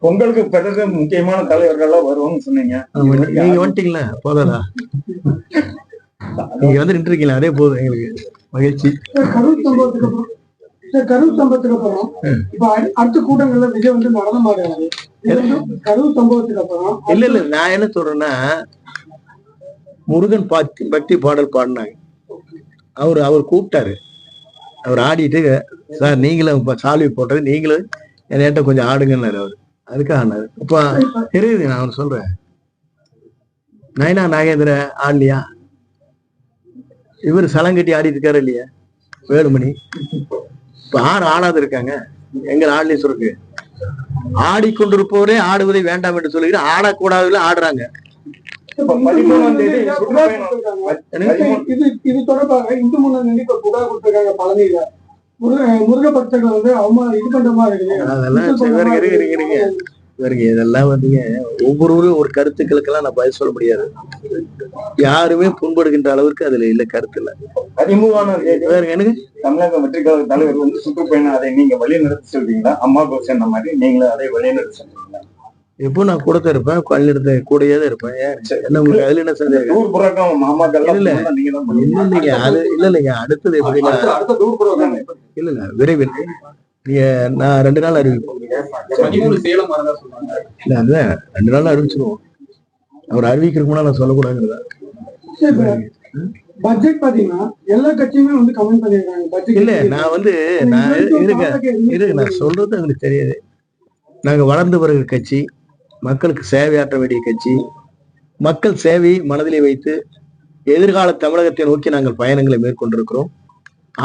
பொங்கலுக்கு பிறகு முக்கியமான தலைவர்கள்லாம் வருவாங்கன்னு சொன்னீங்க. நீங்க வந்துட்டீங்களா போதாதா? நீங்க வந்து நின்று இருக்கீங்களா, அதே போதும் எங்களுக்கு மகிழ்ச்சி. கரூர் சம்பவத்துக்கு அப்புறம் இப்ப அடுத்த கூட்டங்கள்ல விஜய் வந்து நடனம் ஆடுறாரு. கரூர் சம்பவத்துக்கு அப்புறம் இல்ல நான் என்ன சொல்றேன்னா, முருகன் பக்தி பாடல் பாடினாங்க. அவர் கூப்பிட்டாரு, அவர் ஆடிட்டு, சார் நீங்களும் சால்வி போட்டது நீங்களும் என்கிட்ட கொஞ்சம் ஆடுங்கன்னாரு. அவர் அதுக்காக ஆனாரு. இப்ப தெரியுது, நான் அவர் சொல்றேன். நயனா நாகேந்திர ஆடலையா? இவர் சலங்கட்டி ஆடிட்டு இருக்காரு இல்லையா வேலுமணி? இப்ப ஆடாது இருக்காங்க, எங்க ஆடலையும் சொல்றது. ஆடிக்கொண்டிருப்பவரே ஆடுவதை வேண்டாம் என்று சொல்லுகிற ஆடக்கூடாதுல ஆடுறாங்க. இது தொடர்பாக இந்து முன்னணி இப்ப புகார் கொடுத்திருக்காங்க பழனியில. முருக பக்தர்கள் வந்து அவங்க இது பண்ற மாதிரி இருக்கு. அதெல்லாம் இதெல்லாம் வந்துங்க, ஒவ்வொருவரும் ஒரு கருத்துக்களுக்கெல்லாம் நான் பதில் சொல்ல முடியாது. யாருமே புண்படுகின்ற அளவுக்கு அதுல இல்ல, கருத்து இல்ல. 13 எனக்கு தமிழக வெற்றி கழக தலைவர் வந்து சுற்றுப்பயணம், அதை நீங்க வழி நடத்தி சொல்றீங்களா? அம்மா கோஷ் அந்த மாதிரி நீங்களும் அதை வழி நடத்தி சொல்றீங்களா? எப்போ நான் கூட தான் இருப்பேன், பள்ளியிடத்த கூடயே தான் இருப்பேன். என்ன உங்களுக்கு அதுல என்ன சந்தேகம்? இல்லைங்க அடுத்தது எப்படின்னா, இல்ல விரைவில் நான் 2 நாள் அறிவிப்போம். இல்ல அதுதான் 2 நாள் அறிவிச்சிருவோம். அவர் அறிவிக்கிறதுக்கு முன்னாடி நான் சொல்லக்கூடாதுங்கிறதா. பட்ஜெட் பாத்தீங்கன்னா எல்லா கட்சியுமே வந்து கமெண்ட் பண்ணிருக்காங்க. இல்ல நான் வந்து நான் சொல்றது எனக்கு தெரியாது. நாங்க வளர்ந்து வருகிற கட்சி, மக்களுக்கு சேவையாற்ற வேண்டிய கட்சி, மக்கள் சேவையை மனதிலே வைத்து எதிர்கால தமிழகத்தை நோக்கி நாங்கள் பயணங்களை மேற்கொண்டிருக்கிறோம்.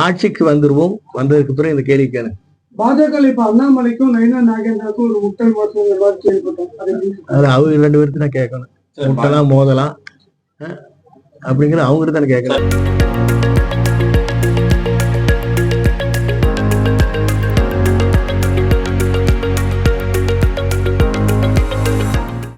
ஆட்சிக்கு வந்துருவோம். வந்ததுக்கு பிறகு இந்த கேள்விக்கான பாஜக இப்ப அண்ணாமலைக்கும் நயனா நாகேந்திராவுக்கும் ஒரு முட்டல் மாற்றம் கேள்விப்பட்டோம். அது அவங்க 2 பேருக்கு தான் கேட்கணும். முட்டலாம் மோதலாம் அப்படிங்கிற அவங்க தானே கேட்கணும்.